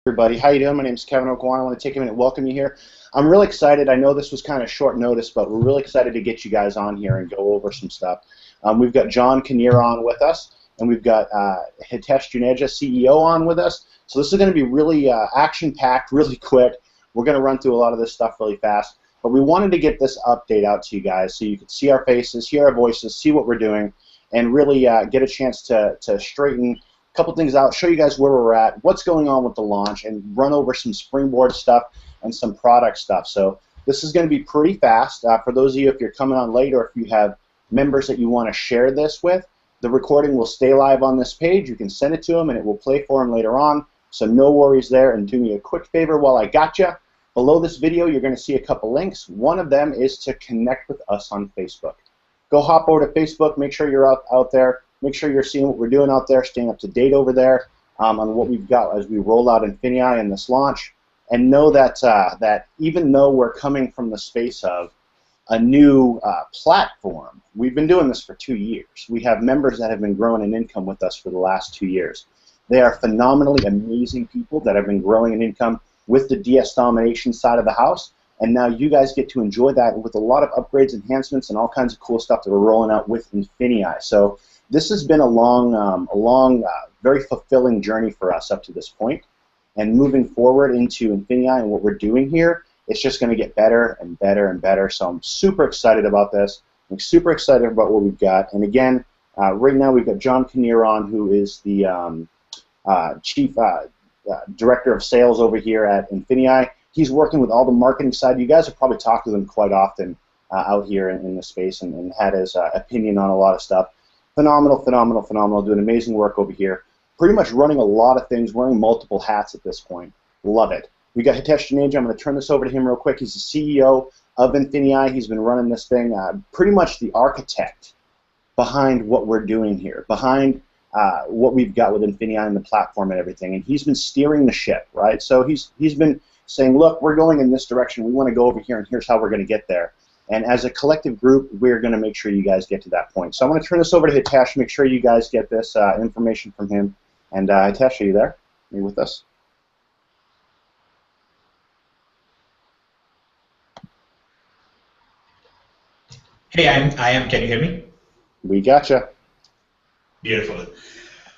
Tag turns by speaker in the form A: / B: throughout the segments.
A: Everybody, how you doing? My name is Kevin O'Guan. I want to take a minute and welcome you here. I'm really excited. I know this was kind of short notice, but we're really excited to get you guys on here and go over some stuff. We've got John Kinnear on with us, and we've got Hitesh Juneja, CEO, on with us. So this is going to be really action-packed, really quick. We're going to run through a lot of this stuff really fast, but we wanted to get this update out to you guys so you could see our faces, hear our voices, see what we're doing, and really get a chance to straighten couple things out, show you guys where we're at, what's going on with the launch, and run over some springboard stuff and some product stuff. So this is going to be pretty fast. For those of you, if you're coming on late or if you have members that you want to share this with, the recording will stay live on this page. You can send it to them and it will play for them later on. So no worries there. And do me a quick favor while I got you. Below this video, you're going to see a couple links. One of them is to connect with us on Facebook. Go hop over to Facebook. Make sure you're out there. Make sure you're seeing what we're doing out there, staying up to date over there on what we've got as we roll out INFINii and this launch. And know that that even though we're coming from the space of a new platform, we've been doing this for 2 years. We have members that have been growing in income with us for the last 2 years. They are phenomenally amazing people that have been growing in income with the DS domination side of the house. And now you guys get to enjoy that with a lot of upgrades, enhancements, and all kinds of cool stuff that we're rolling out with INFINii. So this has been a long, very fulfilling journey for us up to this point. And moving forward into INFINii and what we're doing here, it's just going to get better and better and better. So I'm super excited about this. I'm super excited about what we've got. And again, right now we've got John Kinnear on, who is the Chief Director of Sales over here at INFINii. He's working with all the marketing side. You guys have probably talked to him quite often out here in the space and had his opinion on a lot of stuff. Phenomenal, phenomenal, phenomenal. Doing amazing work over here. Pretty much running a lot of things, wearing multiple hats at this point. Love it. We got Hitesh Juneja. I'm going to turn this over to him real quick. He's the CEO of INFINii. He's been running this thing, pretty much the architect behind what we're doing here, behind what we've got with INFINii and the platform and everything. And he's been steering the ship, right? So he's been saying, look, we're going in this direction. We want to go over here, and here's how we're going to get there. And as a collective group, we're going to make sure you guys get to that point. So I'm going to turn this over to Hitesh, make sure you guys get this information from him. And Hitesh, are you there? Are you with us?
B: Hey, I am. Can you hear me?
A: We gotcha.
B: Beautiful.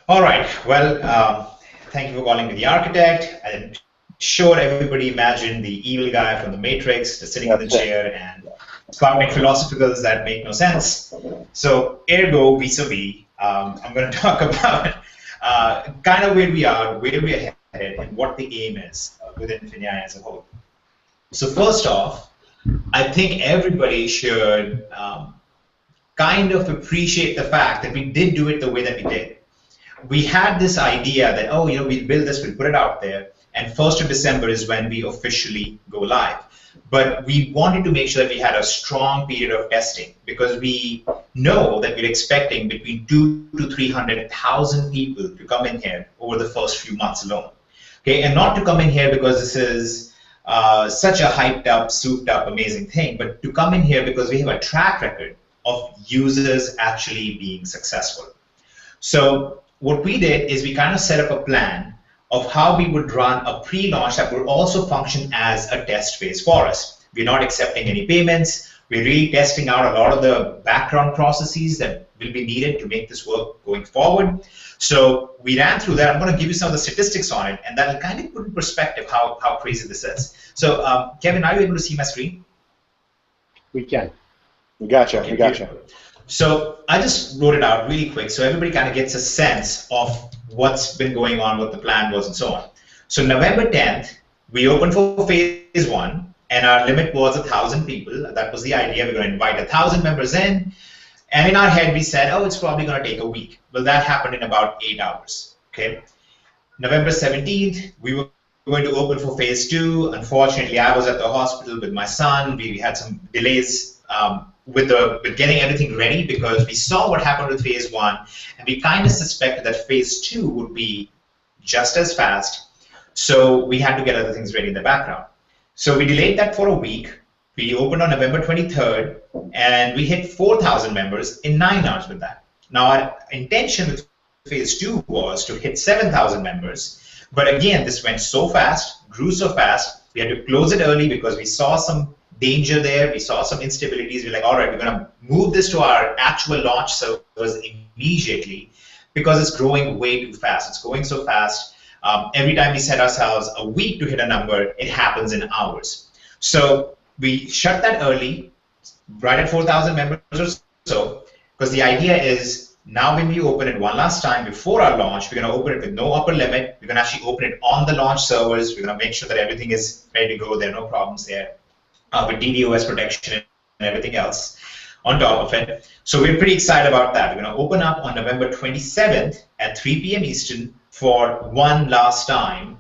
B: All right. Well, thank you for calling me the architect. I'm sure everybody imagined the evil guy from the Matrix just sitting in the chair and spouting philosophicals that make no sense. So, ergo, vis-a-vis, I'm going to talk about kind of where we are, where we're headed, and what the aim is with INFINii as a whole. So, first off, I think everybody should kind of appreciate the fact that we did do it the way that we did. We had this idea that, oh, we'll build this, we'll put it out there, and 1st of December is when we officially go live. But we wanted to make sure that we had a strong period of testing because we know that we're expecting between 200,000 to 300,000 people to come in here over the first few months alone. Okay, and not to come in here because this is such a hyped up, souped up, amazing thing, but to come in here because we have a track record of users actually being successful. So what we did is we kind of set up a plan of how we would run a pre-launch that would also function as a test phase for us. We're not accepting any payments. We're really testing out a lot of the background processes that will be needed to make this work going forward. So we ran through that. I'm going to give you some of the statistics on it, and that will kind of put in perspective how crazy this is. So Kevin, are you able to see my screen?
A: We can. We gotcha.
B: Okay,
A: we gotcha.
B: Beautiful. So I just wrote it out really quick so everybody kind of gets a sense of what's been going on, what the plan was, and so on. So November 10th, we opened for phase 1, and our limit was 1,000 people. That was the idea. We're going to invite 1,000 members in. And in our head, we said, oh, it's probably going to take a week. Well, that happened in about 8 hours. Okay. November 17th, we were going to open for phase 2. Unfortunately, I was at the hospital with my son. We had some delays with getting everything ready because we saw what happened with phase 1, and we kind of suspected that phase 2 would be just as fast. So we had to get other things ready in the background. So we delayed that for a week. We opened on November 23rd, and we hit 4,000 members in 9 hours with that. Now, our intention with phase 2 was to hit 7,000 members, But again, this went so fast, grew so fast, we had to close it early because we saw some danger there, we saw some instabilities. We're like, all right, we're going to move this to our actual launch servers immediately because it's growing way too fast. It's going so fast. Every time we set ourselves a week to hit a number, it happens in hours. So we shut that early, right at 4,000 members or so, because the idea is now when we open it one last time before our launch, we're going to open it with no upper limit. We're going to actually open it on the launch servers. We're going to make sure that everything is ready to go. There are no problems there with DDoS protection and everything else on top of it. So we're pretty excited about that. We're going to open up on November 27th at 3 p.m. Eastern for one last time.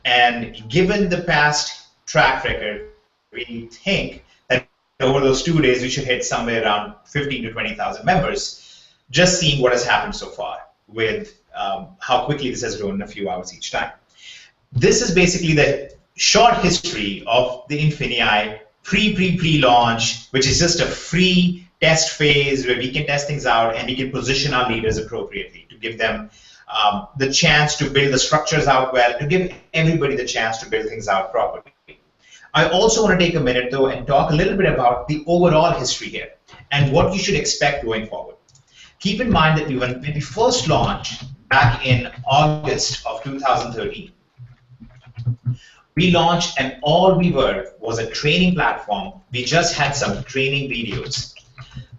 B: And given the past track record, we think that over those 2 days, we should hit somewhere around 15 to 20,000 members. Just seeing what has happened so far with how quickly this has grown in a few hours each time. This is basically the short history of the INFINii pre-launch, which is just a free test phase where we can test things out and we can position our leaders appropriately to give them the chance to build the structures out well, to give everybody the chance to build things out properly. I also want to take a minute, though, and talk a little bit about the overall history here and what you should expect going forward. Keep in mind that when we first launched back in August of 2013, we launched and all we were was a training platform. We just had some training videos.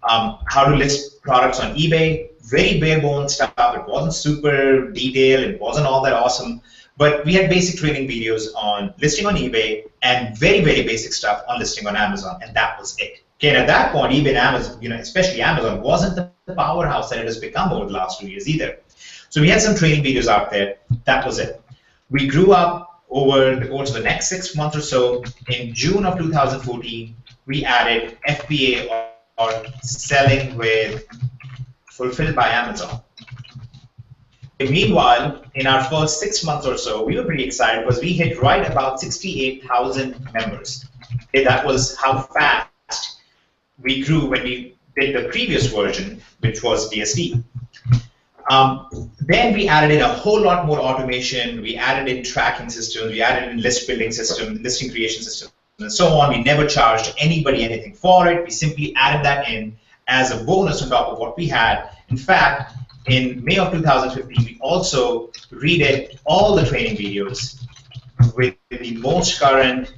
B: How to list products on eBay, very bare bones stuff. It wasn't super detailed, it wasn't all that awesome, but we had basic training videos on listing on eBay and very, very basic stuff on listing on Amazon, and that was it. Okay, and at that point, eBay and Amazon, especially Amazon, wasn't the powerhouse that it has become over the last 2 years either. So we had some training videos out there. That was it. We grew up over the course of the next 6 months or so. In June of 2014, we added FBA, or selling with fulfilled by Amazon. And meanwhile, in our first 6 months or so, we were pretty excited because we hit right about 68,000 members. Okay, that was how fast we grew when we did the previous version, which was DSD. Then we added in a whole lot more automation. We added in tracking systems. We added in list building system, listing creation system, and so on. We never charged anybody anything for it. We simply added that in as a bonus on top of what we had. In fact, in May of 2015, we also redid all the training videos with the most current,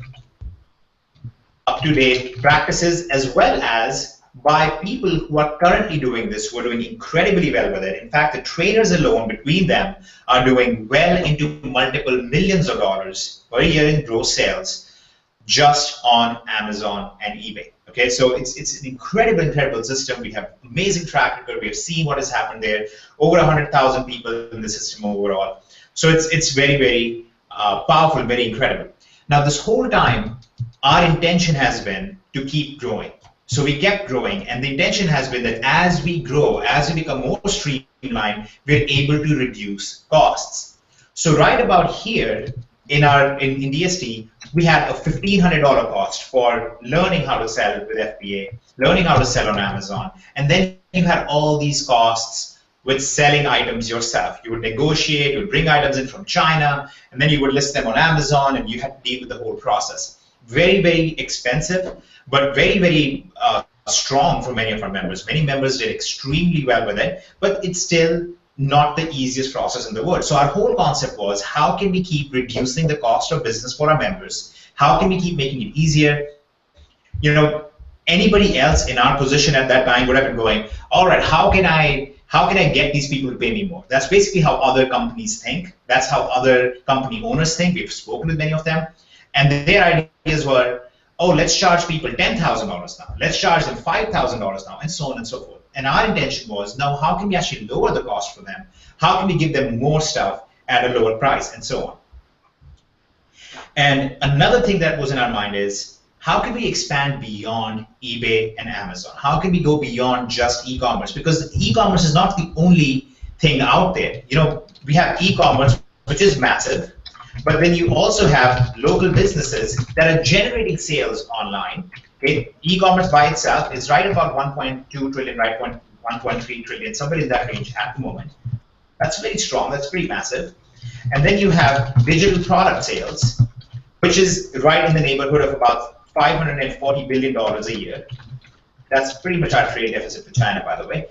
B: up-to-date practices, as well as by people who are currently doing this, who are doing incredibly well with it. In fact, the trainers alone, between them, are doing well into multiple millions of dollars per year in gross sales just on Amazon and eBay. Okay, so it's an incredible system. We have amazing track record. We have seen what has happened there. Over 100,000 people in the system overall. So it's very, very powerful, very incredible. Now, this whole time, our intention has been to keep growing. So we kept growing, and the intention has been that as we grow, as we become more streamlined, we're able to reduce costs. So right about here, in DST, we had a $1,500 cost for learning how to sell with FBA, learning how to sell on Amazon, and then you had all these costs with selling items yourself. You would negotiate, you would bring items in from China, and then you would list them on Amazon, and you had to deal with the whole process. Very, very expensive, but very, very strong for many of our members. Many members did extremely well with it, but it's still not the easiest process in the world. So our whole concept was, how can we keep reducing the cost of business for our members? How can we keep making it easier? You know, anybody else in our position at that time would have been going, all right, how can I get these people to pay me more? That's basically how other companies think. That's how other company owners think. We've spoken with many of them. And their ideas were, oh, let's charge people $10,000 now. Let's charge them $5,000 now, and so on and so forth. And our intention was, now how can we actually lower the cost for them? How can we give them more stuff at a lower price, and so on? And another thing that was in our mind is, how can we expand beyond eBay and Amazon? How can we go beyond just e-commerce? Because e-commerce is not the only thing out there. You know, we have e-commerce, which is massive, but then you also have local businesses that are generating sales online. Okay? E-commerce by itself is right about 1.2 trillion, right, 1.3 trillion, somewhere in that range at the moment. That's very strong. That's pretty massive. And then you have digital product sales, which is right in the neighborhood of about $540 billion a year. That's pretty much our trade deficit with China, by the way.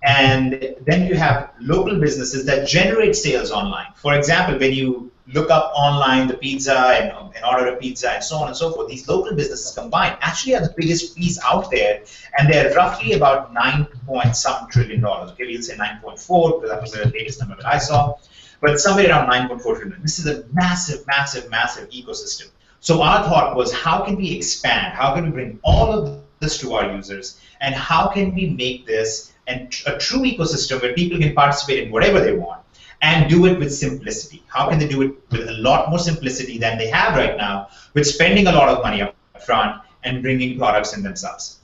B: And then you have local businesses that generate sales online. For example, when you look up online the pizza and order a pizza and so on and so forth, these local businesses combined actually are the biggest piece out there, and they're roughly about 9-point-some trillion dollars. Okay, we'll say 9.4 because that was the latest number that I saw, but somewhere around 9.4 trillion. This is a massive, massive, massive ecosystem. So our thought was, how can we expand? How can we bring all of this to our users, and how can we make this a true ecosystem where people can participate in whatever they want and do it with simplicity? How can they do it with a lot more simplicity than they have right now, with spending a lot of money up front and bringing products in themselves?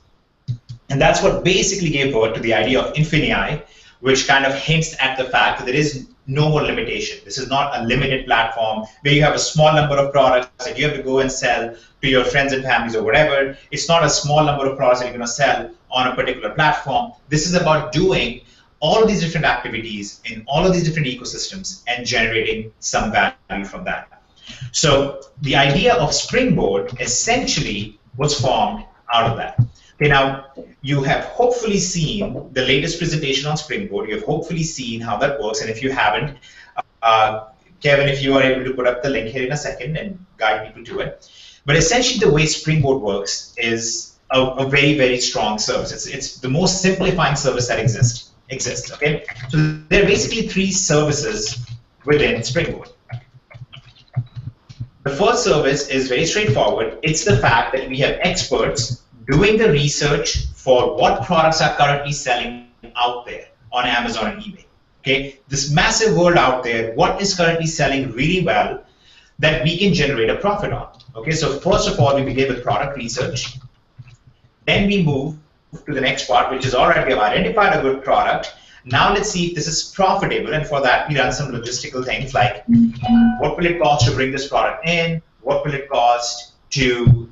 B: And that's what basically gave birth to the idea of INFINii, which kind of hints at the fact that there is no more limitation. This is not a limited platform where you have a small number of products that you have to go and sell to your friends and families or whatever. It's not a small number of products that you're going to sell on a particular platform. This is about doing all of these different activities in all of these different ecosystems and generating some value from that. So the idea of Springboard essentially was formed out of that. Okay, now you have hopefully seen the latest presentation on Springboard. You have hopefully seen how that works, and if you haven't, Kevin, if you are able to put up the link here in a second and guide people to it. But essentially the way Springboard works is a very, very strong service. It's the most simplifying service that exists. Okay, so there are basically 3 services within Springboard. The first service is very straightforward. It's the fact that we have experts doing the research for what products are currently selling out there on Amazon and eBay. Okay, this massive world out there, what is currently selling really well that we can generate a profit on. Okay, so first of all, we begin with product research. Then we move to the next part, which is, all right, we have identified a good product. Now let's see if this is profitable, and for that we run some logistical things like what will it cost to bring this product in, what will it cost to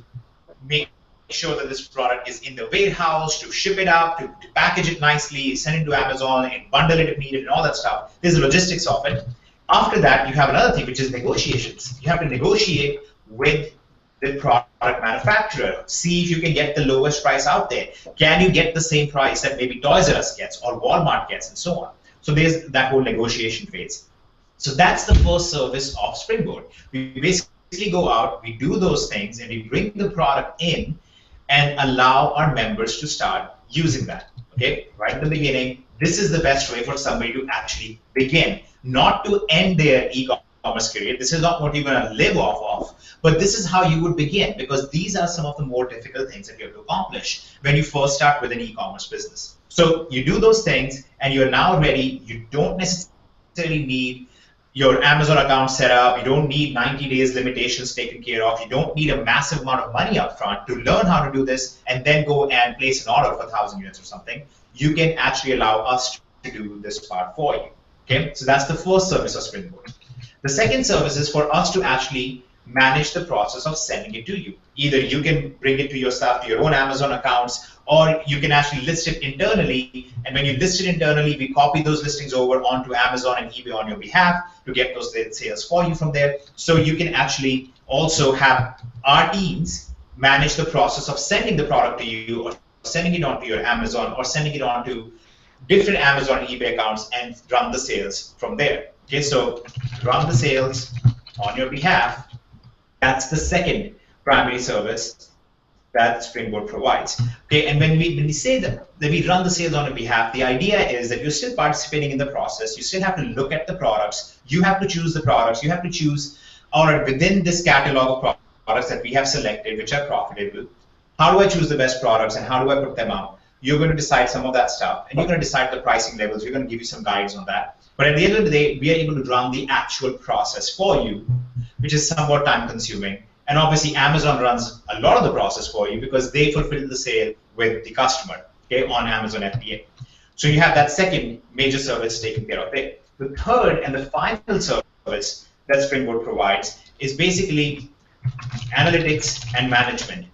B: make sure that this product is in the warehouse, to ship it out, to package it nicely, send it to Amazon and bundle it if needed and all that stuff. There's the logistics of it. After that, you have another thing, which is negotiations. You have to negotiate with the product manufacturer. See if you can get the lowest price out there. Can you get the same price that maybe Toys R Us gets or Walmart gets and so on? So there's that whole negotiation phase. So that's the first service of Springboard. We basically go out, we do those things, and we bring the product in and allow our members to start using that. Okay, right at the beginning, this is the best way for somebody to actually begin, not to end their e-commerce career. This is not what you're going to live off of, but this is how you would begin, because these are some of the more difficult things that you have to accomplish when you first start with an e-commerce business. So you do those things, and you're now ready. You don't necessarily need your Amazon account set up. You don't need 90 days limitations taken care of. You don't need a massive amount of money up front to learn how to do this and then go and place an order for 1,000 units or something. You can actually allow us to do this part for you. Okay, so that's the first service of Springboard. The second service is for us to actually manage the process of sending it to you. Either you can bring it to yourself, to your own Amazon accounts, or you can actually list it internally. And when you list it internally, we copy those listings over onto Amazon and eBay on your behalf to get those sales for you from there. So you can actually also have our teams manage the process of sending the product to you, or sending it onto your Amazon, or sending it onto different Amazon and eBay accounts and run the sales from there. Okay, so run the sales on your behalf. That's the second primary service that Springboard provides. Okay, and when we say that we run the sales on your behalf, the idea is that you're still participating in the process. You still have to look at the products. You have to choose the products. You have to choose, all right, within this catalog of products that we have selected, which are profitable, how do I choose the best products and how do I put them out? You're going to decide some of that stuff, and you're going to decide the pricing levels. We're going to give you some guides on that. But at the end of the day, we are able to run the actual process for you, which is somewhat time consuming. And obviously, Amazon runs a lot of the process for you because they fulfill the sale with the customer, okay, on Amazon FBA. So you have that second major service taken care of there. The third and the final service that Springboard provides is basically analytics and management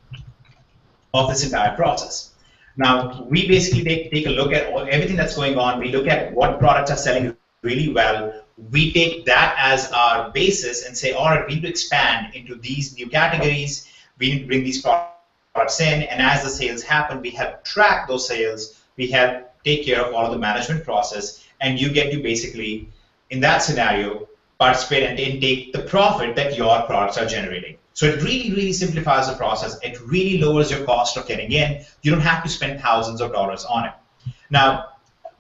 B: of this entire process. Now, we basically take a look at everything that's going on. We look at what products are selling really well, we take that as our basis and say, all right, we need to expand into these new categories. We need to bring these products in, and as the sales happen, we have tracked those sales. We have take care of all of the management process, and you get to basically, in that scenario, participate and take the profit that your products are generating. So it really, really simplifies the process. It really lowers your cost of getting in. You don't have to spend thousands of dollars on it. Now,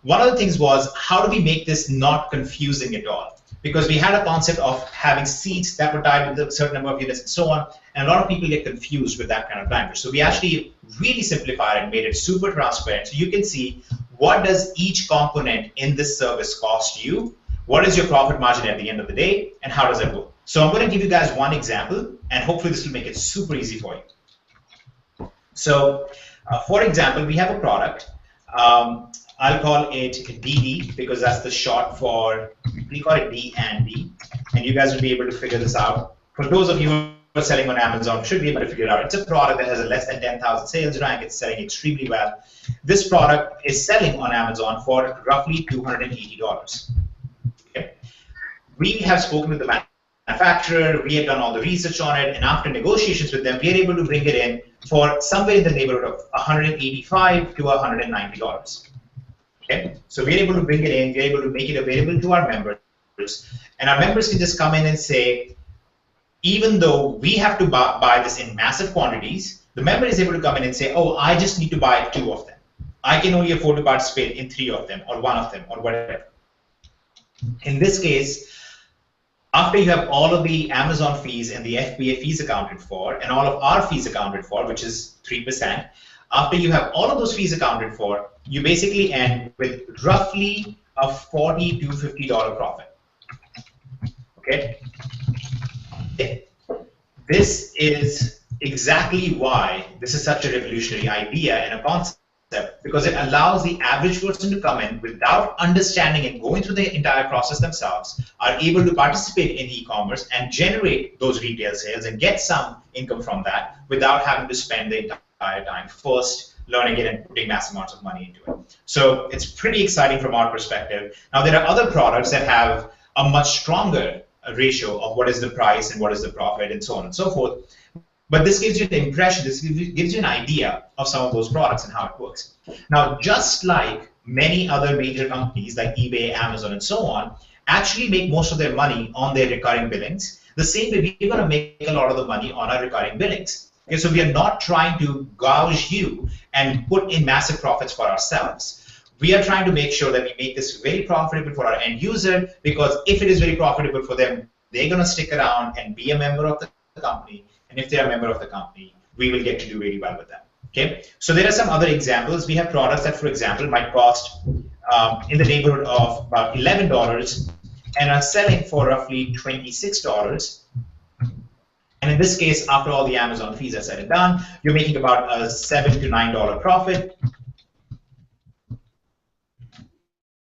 B: one of the things was, how do we make this not confusing at all? Because we had a concept of having seats that were tied with a certain number of units and so on, and a lot of people get confused with that kind of language. So we actually really simplified it and made it super transparent. So you can see, what does each component in this service cost you? What is your profit margin at the end of the day, and how does that work? So I'm going to give you guys one example, and hopefully this will make it super easy for you. So for example, we have a product. I'll call it DD because that's the short for, we call it D&D, and you guys will be able to figure this out. For those of you who are selling on Amazon, should be able to figure it out. It's a product that has a less than 10,000 sales rank. It's selling extremely well. This product is selling on Amazon for roughly $280. Okay. We have spoken with the manufacturer, we have done all the research on it, and after negotiations with them, we are able to bring it in for somewhere in the neighborhood of $185 to $190. Okay? So we're able to bring it in, we're able to make it available to our members, and our members can just come in and say, even though we have to buy this in massive quantities, the member is able to come in and say, oh, I just need to buy 2 of them. I can only afford to participate in 3 of them, or 1 of them, or whatever. In this case, after you have all of the Amazon fees and the FBA fees accounted for, and all of our fees accounted for, which is 3%, after you have all of those fees accounted for, you basically end with roughly a $40 to $50 profit. Okay? This is exactly why this is such a revolutionary idea and a concept, because it allows the average person to come in without understanding and going through the entire process themselves, are able to participate in e-commerce and generate those retail sales and get some income from that without having to spend the entire time first learning it and putting massive amounts of money into it. So it's pretty exciting from our perspective. Now, there are other products that have a much stronger ratio of what is the price and what is the profit and so on and so forth. But this gives you the impression, this gives you an idea of some of those products and how it works. Now, just like many other major companies like eBay, Amazon, and so on, actually make most of their money on their recurring billings, the same way we're going to make a lot of the money on our recurring billings. Okay, so we are not trying to gouge you and put in massive profits for ourselves. We are trying to make sure that we make this very profitable for our end user, because if it is very profitable for them, they're going to stick around and be a member of the company. And if they're a member of the company, we will get to do really well with them. Okay. So there are some other examples. We have products that, for example, might cost in the neighborhood of about $11 and are selling for roughly $26. And in this case, after all the Amazon fees are said and done, you're making about a $7 to $9 profit.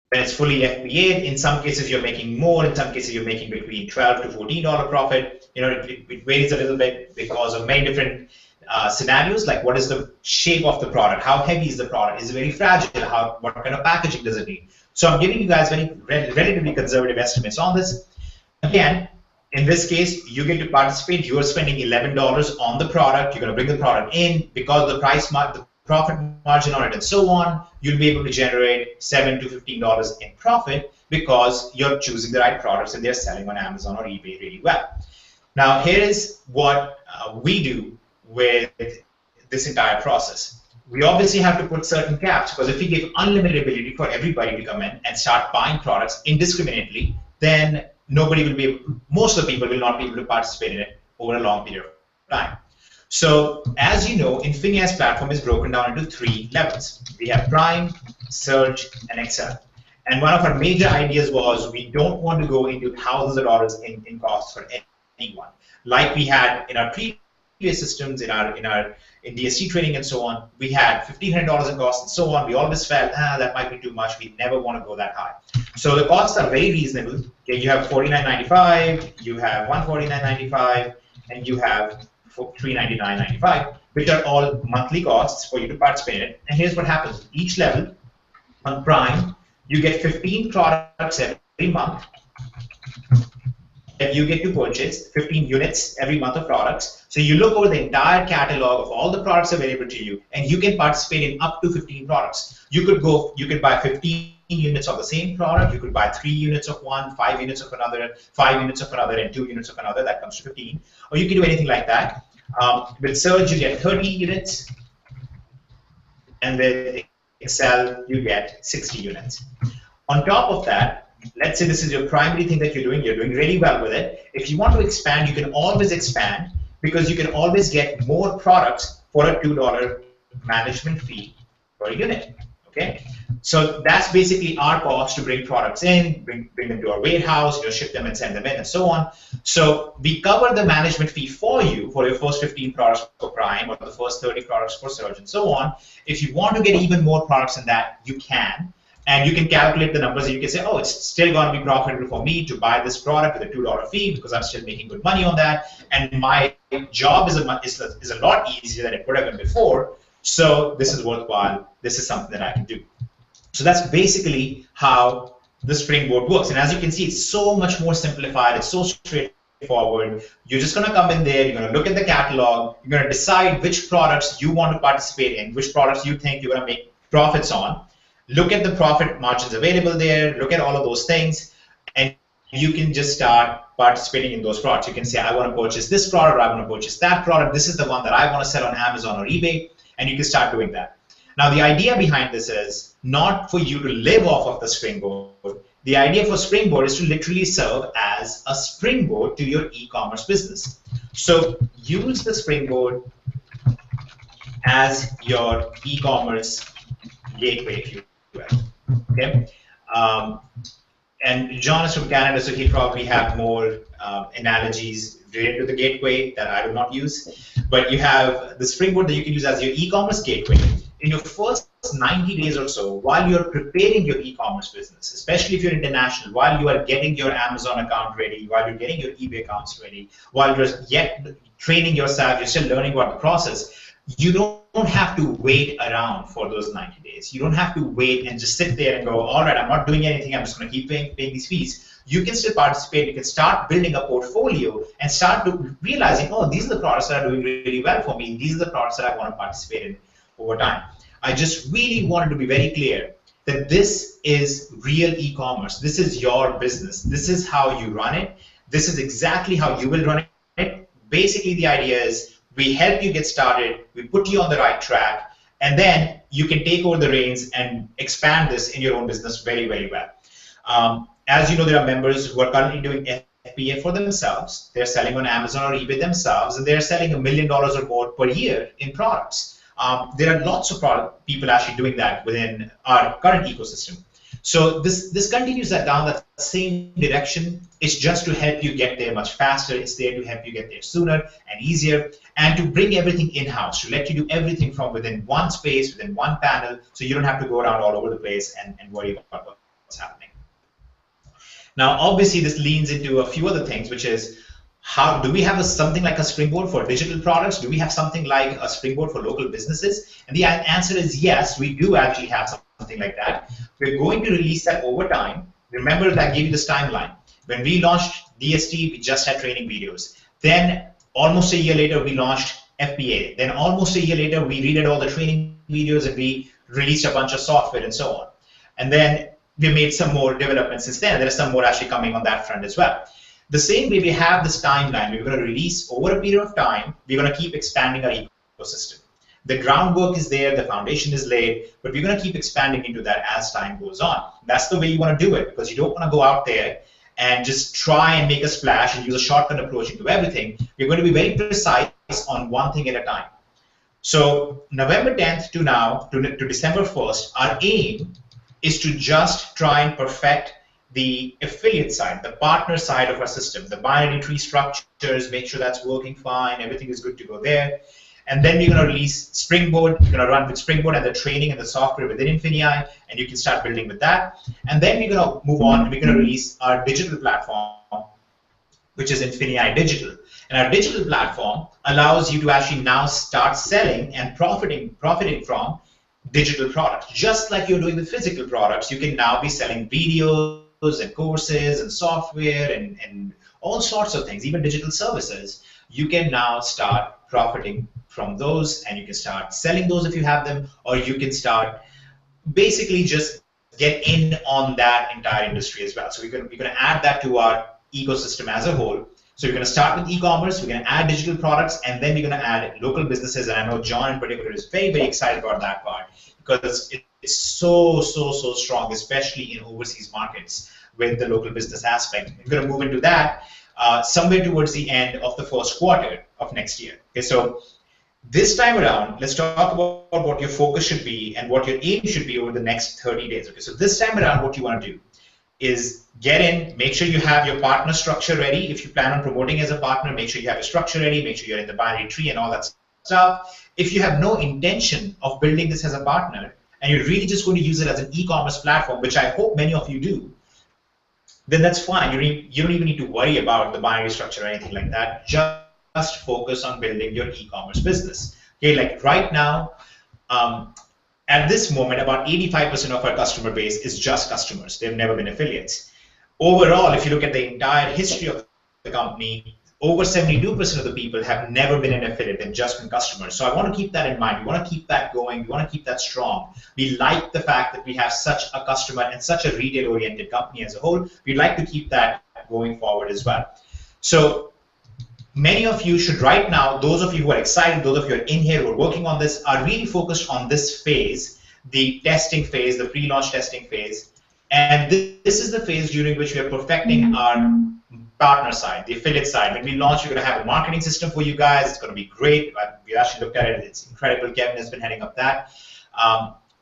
B: When it's fully FBA'd, in some cases you're making more, in some cases you're making between $12 to $14 profit. You know, it varies a little bit because of many different scenarios, like what is the shape of the product, how heavy is the product, is it very fragile, what kind of packaging does it need. So I'm giving you guys very relatively conservative estimates on this. Again, in this case, you get to participate. You're spending $11 on the product. You're going to bring the product in because of the the profit margin on it and so on. You'll be able to generate $7 to $15 in profit because you're choosing the right products and they're selling on Amazon or eBay really well. Now, here is what we do with this entire process. We obviously have to put certain caps, because if we give unlimited ability for everybody to come in and start buying products indiscriminately, then nobody will be able, most of the people will not be able to participate in it over a long period of time. So, as you know, INFINIi's platform is broken down into 3 levels. We have Prime, Search, and Excel. And one of our major ideas was we don't want to go into thousands of dollars in costs for anyone. Like we had in our previous systems, in DST training and so on, we had $1,500 in costs and so on. We always felt, that might be too much. We never want to go that high. So the costs are very reasonable. Okay, you have $49.95, you have $149.95, and you have $399.95, which are all monthly costs for you to participate in it. And here's what happens. Each level on Prime, you get 15 products every month. You get to purchase 15 units every month of products. So you look over the entire catalog of all the products available to you, and you can participate in up to 15 products. You could buy 15 units of the same product. You could buy 3 units of one, 5 units of another, 5 units of another, and 2 units of another. That comes to 15. Or you can do anything like that. With Surge, you get 30 units, and with Excel, you get 60 units. On top of that, let's say this is your primary thing that you're doing really well with it. If you want to expand, you can always expand because you can always get more products for a $2 management fee per unit, okay? So that's basically our cost to bring products in, bring them to our warehouse, ship them and send them in and so on. So we cover the management fee for you for your first 15 products for Prime or the first 30 products for Surge and so on. If you want to get even more products than that, you can. And you can calculate the numbers and you can say, oh, it's still going to be profitable for me to buy this product with a $2 fee because I'm still making good money on that. And my job is a lot easier than it would have been before. So this is worthwhile. This is something that I can do. So that's basically how the Springboard works. And as you can see, it's so much more simplified. It's so straightforward. You're just going to come in there. You're going to look at the catalog. You're going to decide which products you want to participate in, which products you think you're going to make profits on. Look at the profit margins available there, look at all of those things, and you can just start participating in those products. You can say, I want to purchase this product, or I want to purchase that product. This is the one that I want to sell on Amazon or eBay, and you can start doing that. Now, the idea behind this is not for you to live off of the Springboard. The idea for Springboard is to literally serve as a springboard to your e-commerce business. So use the Springboard as your e-commerce gateway, if you will. Okay, and John is from Canada, so he'll probably have more analogies related to the gateway that I do not use. But you have the Springboard that you can use as your e-commerce gateway. In your first 90 days or so, while you're preparing your e-commerce business, especially if you're international, while you are getting your Amazon account ready, while you're getting your eBay accounts ready, while you're yet training yourself, you're still learning about the process, you don't have to wait around for those 90 days. You don't have to wait and just sit there and go, all right, I'm not doing anything, I'm just going to keep paying these fees. You can still participate, you can start building a portfolio and start realizing, oh, these are the products that are doing really well for me, these are the products that I want to participate in over time. I just really wanted to be very clear that this is real e-commerce. This is your business. This is how you run it. This is exactly how you will run it. Basically, the idea is we help you get started, we put you on the right track, and then you can take over the reins and expand this in your own business very, very well. As you know, there are members who are currently doing FBA for themselves. They're selling on Amazon or eBay themselves, and they're selling $1 million or more per year in products. There are lots of people actually doing that within our current ecosystem. So this continues down that same direction. It's just to help you get there much faster. It's there to help you get there sooner and easier, and to bring everything in-house, to let you do everything from within one space, within one panel, so you don't have to go around all over the place and worry about what's happening. Now, obviously, this leans into a few other things, which is, how do we have something like a Springboard for digital products? Do we have something like a Springboard for local businesses? And the answer is yes, we do actually have something like that. We're going to release that over time. Remember that I gave you this timeline. When we launched DST, we just had training videos. Then almost a year later, we launched FBA. Then almost a year later, we redid all the training videos and we released a bunch of software and so on. And then we made some more developments since then. There are some more actually coming on that front as well. The same way we have this timeline, we're going to release over a period of time, we're going to keep expanding our ecosystem. The groundwork is there, the foundation is laid, but we're going to keep expanding into that as time goes on. That's the way you want to do it, because you don't want to go out there and just try and make a splash and use a shotgun approach into everything. You're going to be very precise on one thing at a time. So November 10th to now, to December 1st, our aim is to just try and perfect the affiliate side, the partner side of our system, the binary tree structures, make sure that's working fine, everything is good to go there. And then we're going to release Springboard. You're going to run with Springboard and the training and the software within INFINii, and you can start building with that. And then we're going to move on, and we're going to release our digital platform, which is INFINii Digital. And our digital platform allows you to actually now start selling and profiting from digital products. Just like you're doing with physical products, you can now be selling videos, and courses and software and all sorts of things, even digital services, you can now start profiting from those, and you can start selling those if you have them, or you can start basically just get in on that entire industry as well. So we're going to add that to our ecosystem as a whole. So we're going to start with e-commerce, we're going to add digital products, and then we're going to add local businesses. And I know John in particular is very, very excited about that part because it's so strong, especially in overseas markets with the local business aspect. We're going to move into that somewhere towards the end of the first quarter of next year. Okay, so this time around, let's talk about what your focus should be and what your aim should be over the next 30 days. Okay, so this time around, what you want to do is get in, make sure you have your partner structure ready. If you plan on promoting as a partner, make sure you have your structure ready, make sure you're in the binary tree and all that stuff. If you have no intention of building this as a partner, and you're really just going to use it as an e-commerce platform, which I hope many of you do, then that's fine. You don't even need to worry about the binary structure or anything like that. Just focus on building your e-commerce business. Okay, like right now, at this moment, about 85% of our customer base is just customers. They've never been affiliates. Overall, if you look at the entire history of the company, over 72% of the people have never been an affiliate. They've just been customers. So I want to keep that in mind. We want to keep that going. We want to keep that strong. We like the fact that we have such a customer and such a retail-oriented company as a whole. We'd like to keep that going forward as well. So many of you should right now, those of you who are excited, those of you who are in here who are working on this, are really focused on this phase, the testing phase, the pre-launch testing phase. And this is the phase during which we are perfecting our partner side, the affiliate side. When we launch, we're going to have a marketing system for you guys. It's going to be great. We actually looked at it. It's incredible. Kevin has been heading up that.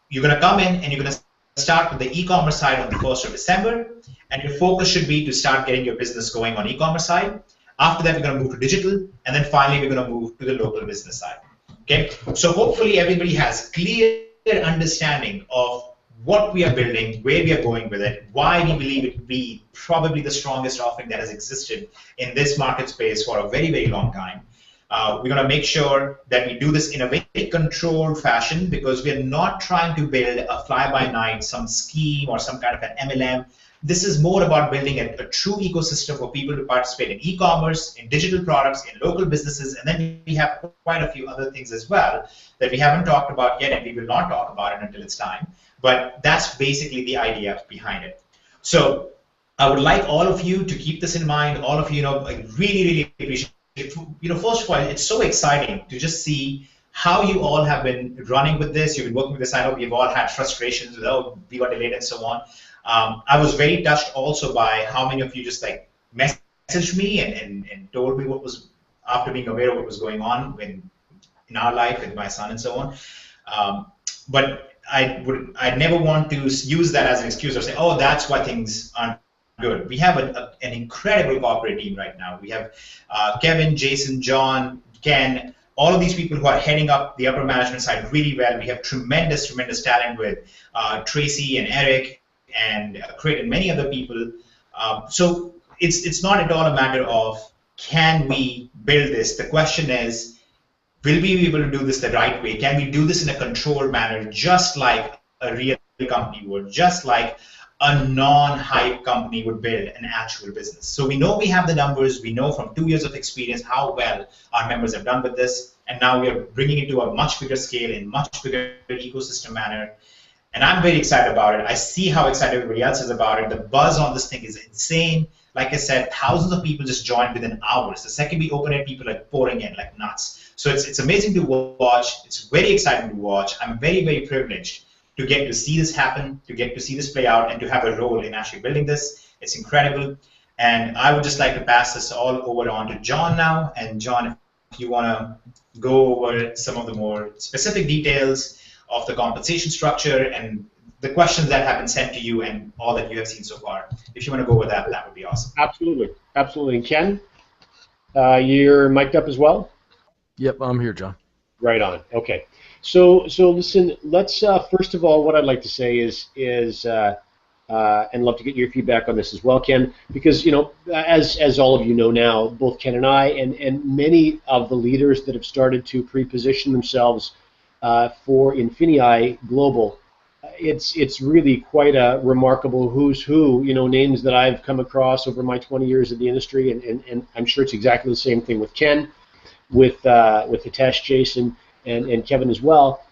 B: You're going to come in and you're going to start with the e-commerce side on the 1st of December. And your focus should be to start getting your business going on e-commerce side. After that, we're going to move to digital. And then finally, we're going to move to the local business side. Okay? So hopefully everybody has clear understanding of what we are building, where we are going with it, why we believe it to be probably the strongest offering that has existed in this market space for a very, very long time. We're going to make sure that we do this in a very controlled fashion because we're not trying to build a fly-by-night, some scheme or some kind of an MLM. This is more about building a true ecosystem for people to participate in e-commerce, in digital products, in local businesses, and then we have quite a few other things as well that we haven't talked about yet, and we will not talk about it until it's time. But that's basically the idea behind it. So I would like all of you to keep this in mind. All of you, I really appreciate it. First of all, it's so exciting to just see how you all have been running with this. You've been working with this. I know we've all had frustrations with, oh, we got delayed and so on. I was very touched also by how many of you just like messaged me and told me what was, after being aware of what was going on in our life with my son and so on. But I'd never want to use that as an excuse or say, oh, that's why things aren't good. We have an incredible corporate team right now. We have Kevin, Jason, John, Ken, all of these people who are heading up the upper management side really well. We have tremendous talent with Tracy and Eric and Craig and many other people. So it's not at all a matter of can we build this. The question is, will we be able to do this the right way? Can we do this in a controlled manner, just like a real company would, just like a non-hype company would build an actual business? So we know we have the numbers. We know from 2 years of experience how well our members have done with this. And now we are bringing it to a much bigger scale in much bigger ecosystem manner. And I'm very excited about it. I see how excited everybody else is about it. The buzz on this thing is insane. Like I said, thousands of people just joined within hours. The second we open it, people are pouring in like nuts. So it's amazing to watch. It's very exciting to watch. I'm very, very privileged to get to see this happen, to get to see this play out, and to have a role in actually building this. It's incredible. And I would just like to pass this all over on to John now. And John, if you want to go over some of the more specific details of the compensation structure and the questions that have been sent to you and all that you have seen so far. If you want to go over that, that would be awesome.
C: Absolutely. And Ken, you're mic'd up as well?
D: Yep, I'm here, John.
C: Right on. Okay. So listen, let's first of all, what I'd like to say is and love to get your feedback on this as well, Ken, because as all of you know now, both Ken and I and many of the leaders that have started to pre-position themselves for INFINii Global it's really quite a remarkable who's who, names that I've come across over my 20 years in the industry, and I'm sure it's exactly the same thing with Ken, with Hitesh, Jason, and Kevin as well.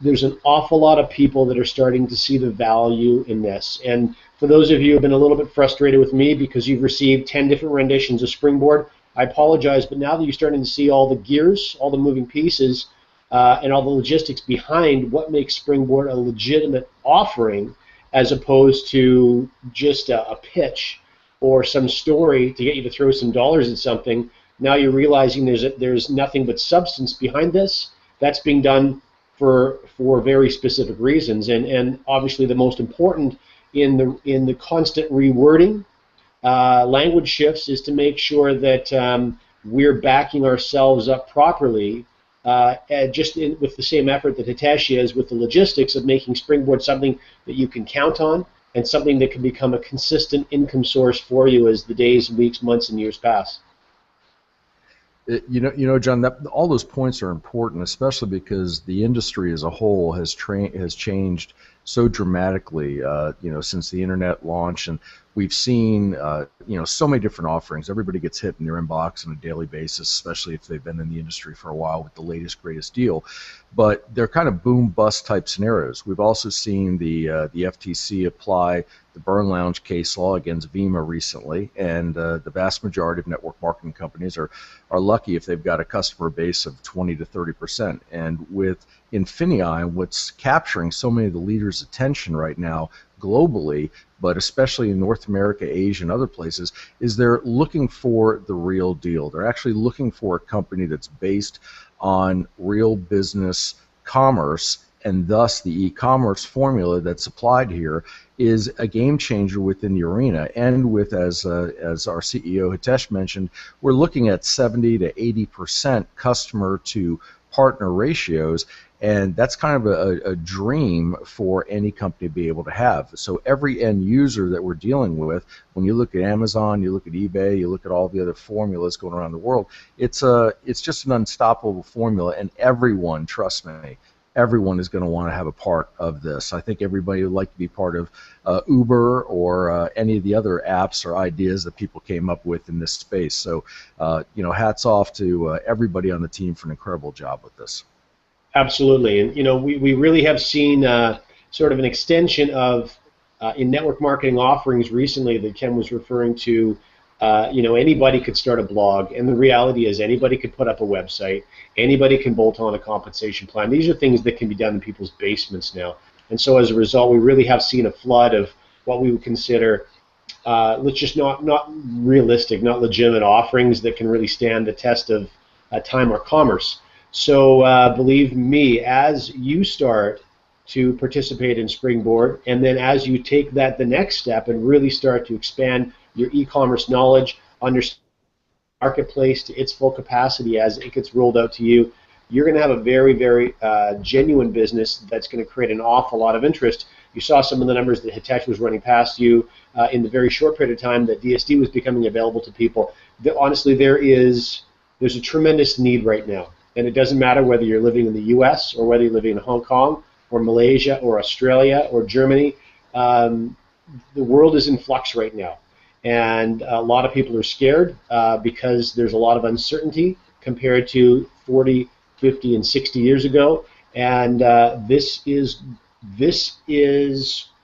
C: There's an awful lot of people that are starting to see the value in this. And for those of you who have been a little bit frustrated with me because you've received 10 different renditions of Springboard, I apologize, but now that you're starting to see all the gears, all the moving pieces, and all the logistics behind what makes Springboard a legitimate offering as opposed to just a pitch or some story to get you to throw some dollars at something, now you're realizing there's nothing but substance behind this. That's being done for very specific reasons, and obviously the most important in the constant rewording, language shifts, is to make sure that we're backing ourselves up properly, with the same effort that Hitesh is with the logistics of making Springboard something that you can count on and something that can become a consistent income source for you as the days, weeks, months, and years pass.
D: John, all those points are important, especially because the industry as a whole has changed so dramatically, since the internet launch, and we've seen, so many different offerings. Everybody gets hit in their inbox on a daily basis, especially if they've been in the industry for a while with the latest, greatest deal. But they're kind of boom-bust type scenarios. We've also seen the FTC apply the Burn Lounge case law against Vima recently, and the vast majority of network marketing companies are lucky if they've got a customer base of 20 to 30%. And with INFINii, what's capturing so many of the leaders' attention right now globally, but especially in North America, Asia, and other places, is they're looking for the real deal. They're actually looking for a company that's based on real business commerce, and thus the e-commerce formula that's applied here is a game changer within the arena. And with, as our CEO Hitesh mentioned, we're looking at 70 to 80% customer to partner ratios, and that's kind of a dream for any company to be able to have. So every end user that we're dealing with, when you look at Amazon, you look at eBay, you look at all the other formulas going around the world, it's just an unstoppable formula, and everyone, trust me, everyone is going to want to have a part of this. I think everybody would like to be part of Uber or any of the other apps or ideas that people came up with in this space. So, hats off to everybody on the team for an incredible job with this.
C: Absolutely, and we really have seen sort of an extension of in network marketing offerings recently that Ken was referring to. Anybody could start a blog, and the reality is anybody could put up a website, anybody can bolt on a compensation plan. These are things that can be done in people's basements now, and so as a result, we really have seen a flood of what we would consider, let's just not realistic, not legitimate offerings that can really stand the test of time or commerce. So believe me, as you start to participate in Springboard, and then as you take that the next step and really start to expand your e-commerce knowledge, understand the marketplace to its full capacity as it gets rolled out to you, you're going to have a very, very genuine business that's going to create an awful lot of interest. You saw some of the numbers that Hitesh was running past you in the very short period of time that DSD was becoming available to people. Honestly, there's a tremendous need right now. And it doesn't matter whether you're living in the U.S. or whether you're living in Hong Kong or Malaysia or Australia or Germany. The world is in flux right now. And a lot of people are scared because there's a lot of uncertainty compared to 40, 50, and 60 years ago. And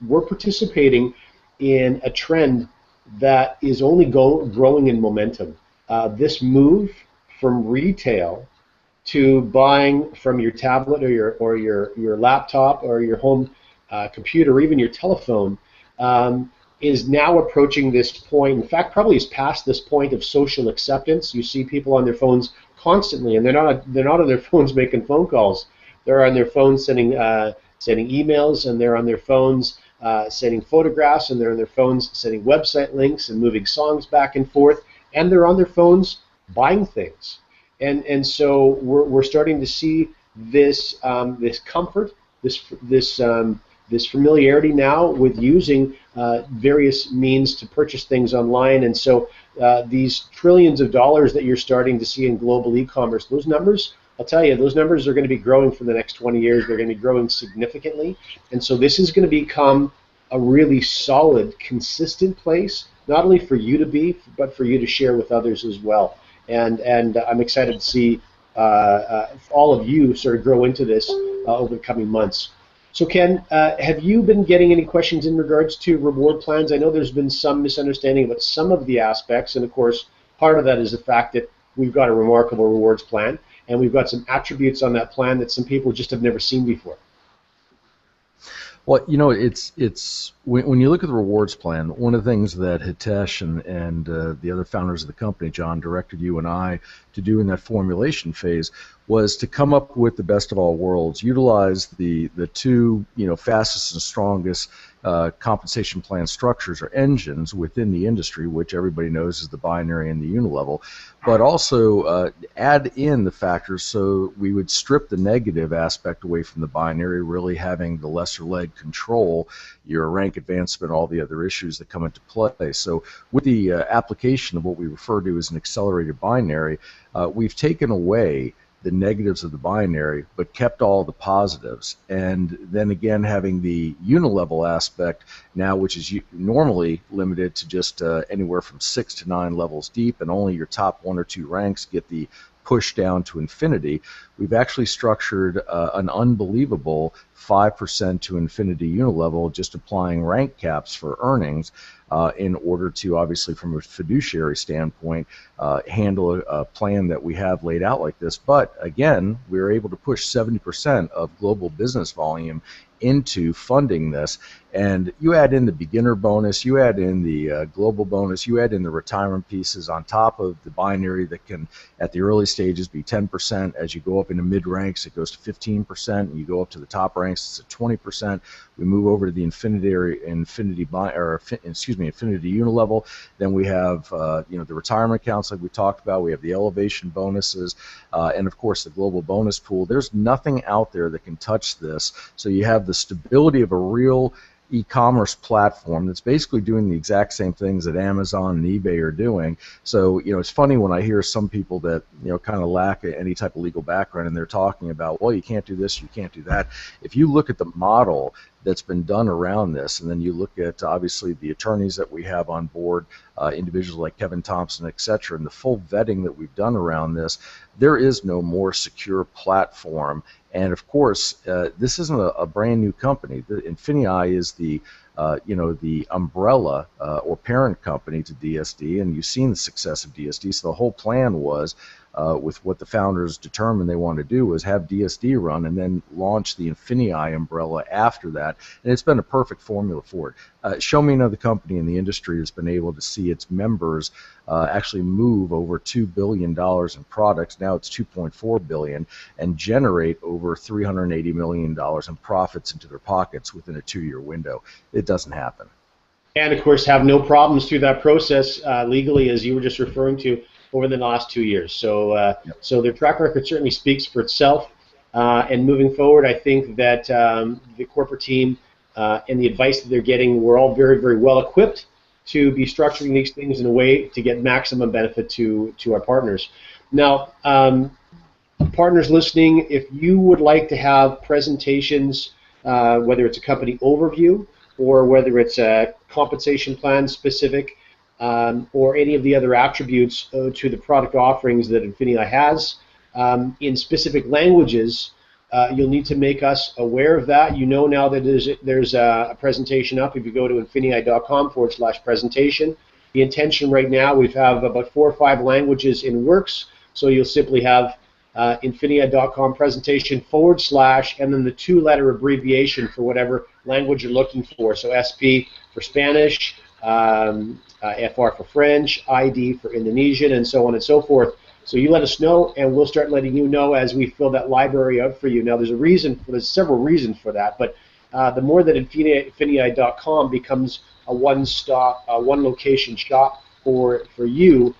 C: we're participating in a trend that is only growing in momentum. This move from retail to buying from your tablet or your laptop or your home computer or even your telephone is now approaching this point. In fact, probably is past this point of social acceptance. You see people on their phones constantly, and they're not on their phones making phone calls. They're on their phones sending emails, and they're on their phones sending photographs, and they're on their phones sending website links and moving songs back and forth, and they're on their phones buying things. And so we're starting to see this comfort, this familiarity now with using various means to purchase things online. And so these trillions of dollars that you're starting to see in global e-commerce, those numbers, I'll tell you, those numbers are going to be growing for the next 20 years. They're going to be growing significantly. And so this is going to become a really solid, consistent place, not only for you to be, but for you to share with others as well. And I'm excited to see all of you sort of grow into this over the coming months. So Ken, have you been getting any questions in regards to reward plans? I know there's been some misunderstanding about some of the aspects, and of course, part of that is the fact that we've got a remarkable rewards plan, and we've got some attributes on that plan that some people just have never seen before.
D: Well, you know, it's when you look at the rewards plan, one of the things that Hitesh and the other founders of the company, John, directed you and I to do in that formulation phase was to come up with the best of all worlds, utilize the two, you know, fastest and strongest compensation plan structures or engines within the industry, which everybody knows is the binary and the unilevel, but also add in the factors so we would strip the negative aspect away from the binary, really having the lesser leg control your rank advancement, all the other issues that come into play. So with the application of what we refer to as an accelerated binary, we've taken away the negatives of the binary, but kept all the positives. And then again, having the unilevel aspect now, which is normally limited to just anywhere from 6 to 9 levels deep, and only your top 1 or 2 ranks get the push down to infinity. We've actually structured an unbelievable 5% to infinity unilevel, just applying rank caps for earnings in order to, obviously from a fiduciary standpoint, handle a plan that we have laid out like this. But again, we were able to push 70% of global business volume into funding this, and you add in the beginner bonus, you add in the global bonus, you add in the retirement pieces on top of the binary that can at the early stages be 10%. As you go up into mid ranks, it goes to 15%, and you go up to the top ranks, it's at 20%. We move over to the infinity unilevel. Then we have you know, the retirement accounts like we talked about. We have the elevation bonuses, and of course the global bonus pool. There's nothing out there that can touch this. So you have the stability of a real e-commerce platform that's basically doing the exact same things that Amazon and eBay are doing. So, you know, it's funny when I hear some people that, you know, kind of lack any type of legal background, and they're talking about, well, you can't do this, you can't do that. If you look at the model that's been done around this, and then you look at obviously the attorneys that we have on board, individuals like Kevin Thompson, et cetera, and the full vetting that we've done around this, there is no more secure platform. And of course, this isn't a brand new company. The INFINii is the you know, the umbrella or parent company to DSD, and you've seen the success of DSD. So the whole plan was, with what the founders determined they wanted to do, was have DSD run and then launch the INFINii umbrella after that. And it's been a perfect formula for it. Show me another company in the industry that's been able to see its members actually move over $2 billion in products. Now it's $2.4 billion, and generate over $380 million in profits into their pockets within a 2-year window. It doesn't happen.
C: And of course, have no problems through that process legally, as you were just referring to, over the last 2 years. So,
D: Yep.
C: So their track record certainly speaks for itself. And moving forward, I think that the corporate team and the advice that they're getting, we're all very, very well equipped to be structuring these things in a way to get maximum benefit to our partners. Now, partners listening, if you would like to have presentations, whether it's a company overview or whether it's a compensation plan specific, or any of the other attributes to the product offerings that INFINii has in specific languages, you'll need to make us aware of that. You know now that there's a presentation up. If you go to infinii.com/presentation, the intention right now, we have about 4 or 5 languages in works, so you'll simply have infinii.com presentation / and then the 2-letter abbreviation for whatever language you're looking for. So SP for Spanish, FR for French, ID for Indonesian, and so on and so forth. So you let us know, and we'll start letting you know as we fill that library out for you. Now, there's several reasons for that, but the more that infinii.com becomes a one-stop, one-location shop for you,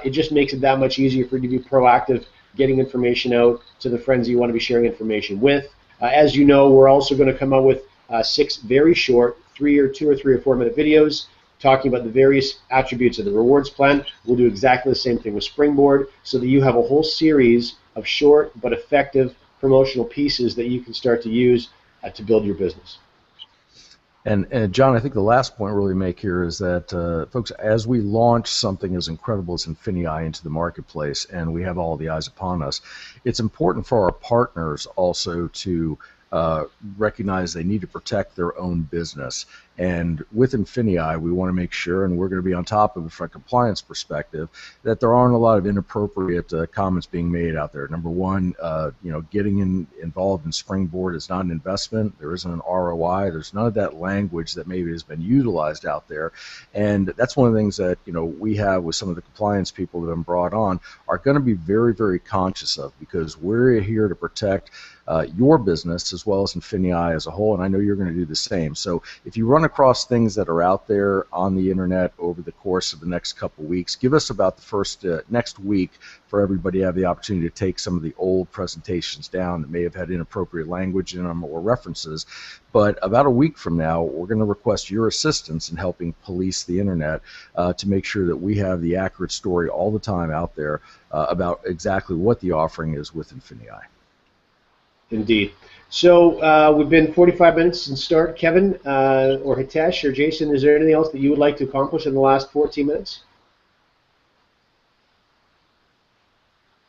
C: it just makes it that much easier for you to be proactive, getting information out to the friends you want to be sharing information with. As you know, we're also going to come out with 6 very short 2 or 3 or 4 minute videos talking about the various attributes of the rewards plan. We'll do exactly the same thing with Springboard so that you have a whole series of short but effective promotional pieces that you can start to use to build your business.
D: And John, I think the last point we'll really make here is that, folks, as we launch something as incredible as INFINii into the marketplace and we have all the eyes upon us, it's important for our partners also to recognize they need to protect their own business. And with INFINii, we want to make sure, and we're going to be on top of it from a compliance perspective, that there aren't a lot of inappropriate comments being made out there. Number one, getting involved in Springboard is not an investment. There isn't an ROI. There's none of that language that maybe has been utilized out there. And that's one of the things that we have with some of the compliance people that have been brought on are going to be very, very conscious of, because we're here to protect your business as well as INFINii as a whole, and I know you're going to do the same. So if you run across things that are out there on the internet over the course of the next couple of weeks, give us about the first next week for everybody to have the opportunity to take some of the old presentations down that may have had inappropriate language in them or references. But about a week from now, we're going to request your assistance in helping police the internet to make sure that we have the accurate story all the time out there about exactly what the offering is with INFINii.
C: Indeed. So we've been 45 minutes since start. Kevin or Hitesh or Jason, is there anything else that you would like to accomplish in the last 14 minutes?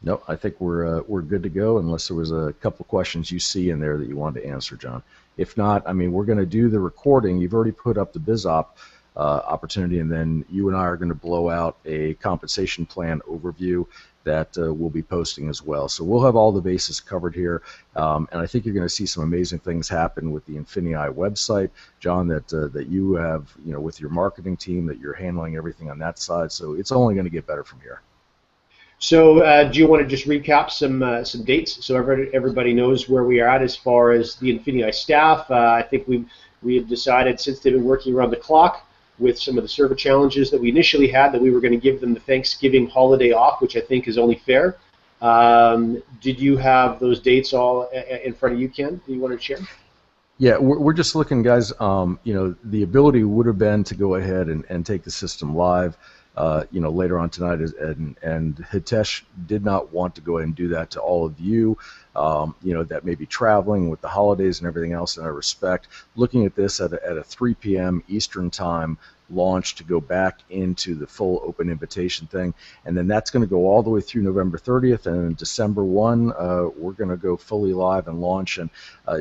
D: No, I think we're good to go, unless there was a couple of questions you see in there that you wanted to answer, John. If not, I mean, we're going to do the recording. You've already put up the BizOp opportunity, and then you and I are going to blow out a compensation plan overview that we'll be posting as well. So we'll have all the bases covered here, and I think you're going to see some amazing things happen with the INFINii website, John, that you have, with your marketing team, that you're handling everything on that side. So it's only going to get better from here.
C: So do you want to just recap some dates so everybody knows where we are at as far as the INFINii staff? I think we have decided, since they've been working around the clock with some of the server challenges that we initially had, that we were going to give them the Thanksgiving holiday off, which I think is only fair. Did you have those dates all in front of you, Ken, that you wanted to share?
D: Yeah, we're just looking, guys. The ability would have been to go ahead and take the system live, later on tonight, and Hitesh did not want to go ahead and do that to all of you, that may be traveling with the holidays and everything else, and I respect. Looking at this at a 3 p.m. Eastern time launch to go back into the full open invitation thing, and then that's going to go all the way through November 30th, and then December 1, we're going to go fully live and launch. And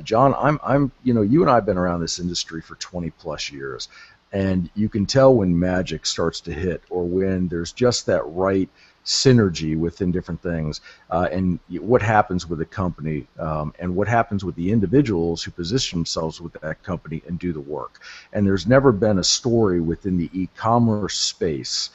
D: John, I'm you and I have been around this industry for 20 plus years. And you can tell when magic starts to hit, or when there's just that right synergy within different things, and what happens with a company, and what happens with the individuals who position themselves with that company and do the work. And there's never been a story within the e-commerce space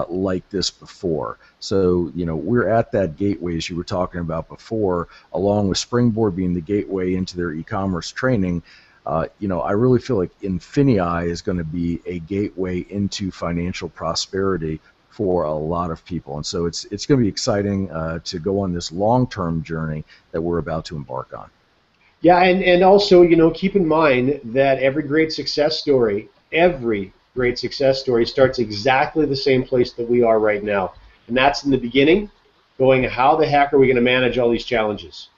D: like this before. So, we're at that gateway, as you were talking about before, along with Springboard being the gateway into their e-commerce training. I really feel like INFINii is going to be a gateway into financial prosperity for a lot of people, and so it's going to be exciting to go on this long-term journey that we're about to embark on.
C: Yeah, and also, keep in mind that every great success story starts exactly the same place that we are right now, and that's in the beginning, going, how the heck are we going to manage all these challenges?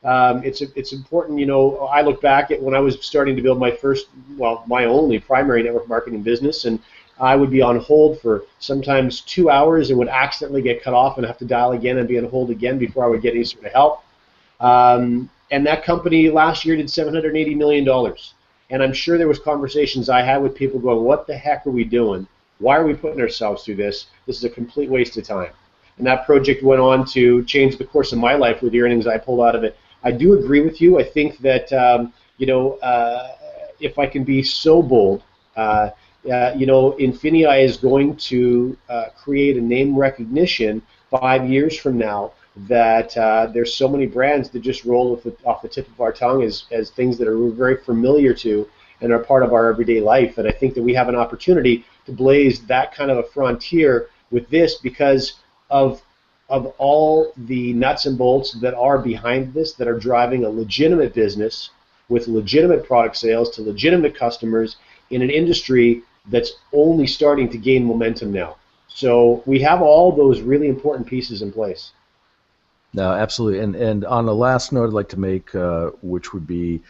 C: It's important, I look back at when I was starting to build my only primary network marketing business, and I would be on hold for sometimes 2 hours and would accidentally get cut off and have to dial again and be on hold again before I would get any sort of help. And that company last year did $780 million. And I'm sure there was conversations I had with people going, what the heck are we doing? Why are we putting ourselves through this? This is a complete waste of time. And that project went on to change the course of my life with the earnings I pulled out of it. I do agree with you. I think that, if I can be so bold, INFINii is going to create a name recognition 5 years from now that there's so many brands that just roll off the tip of our tongue as things that are very familiar to and are part of our everyday life. And I think that we have an opportunity to blaze that kind of a frontier with this because of all the nuts and bolts that are behind this, that are driving a legitimate business with legitimate product sales to legitimate customers in an industry that's only starting to gain momentum now. So we have all those really important pieces in place.
D: No, absolutely. And on the last note I'd like to make, which would be,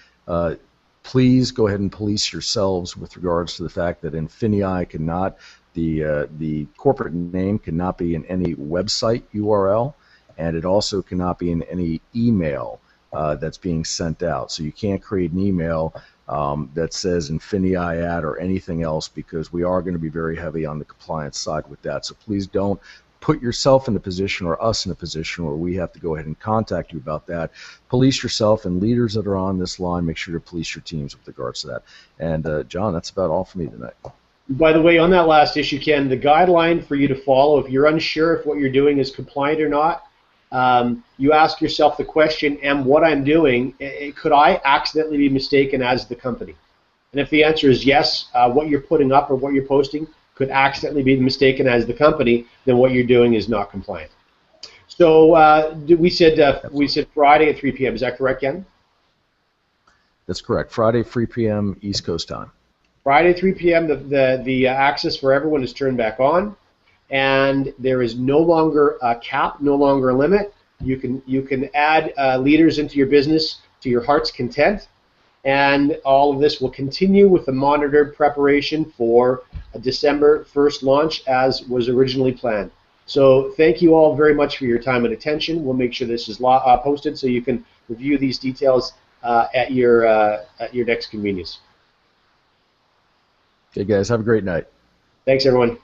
D: please go ahead and police yourselves with regards to the fact that INFINii cannot, the corporate name cannot be in any website URL, and it also cannot be in any email that's being sent out. So you can't create an email that says INFINii at or anything else, because we are going to be very heavy on the compliance side with that. So please don't put yourself in a position or us in a position where we have to go ahead and contact you about that. Police yourself, and leaders that are on this line, make sure to police your teams with regards to that. And John, that's about all for me tonight.
C: By the way, on that last issue, Ken, the guideline for you to follow, if you're unsure if what you're doing is compliant or not, you ask yourself the question, what I'm doing, could I accidentally be mistaken as the company? And if the answer is yes, what you're putting up or what you're posting could accidentally be mistaken as the company, then what you're doing is not compliant. So we said Friday at 3 p.m. Is that correct, Ken?
D: That's correct. Friday, 3 p.m. East Coast time.
C: Friday, 3 p.m. The access for everyone is turned back on, and there is no longer a cap, no longer a limit. You can add leaders into your business to your heart's content. And all of this will continue with the monitored preparation for a December 1st launch as was originally planned. So thank you all very much for your time and attention. We'll make sure this is posted so you can review these details at your next convenience.
D: Okay, guys, have a great night.
C: Thanks, everyone.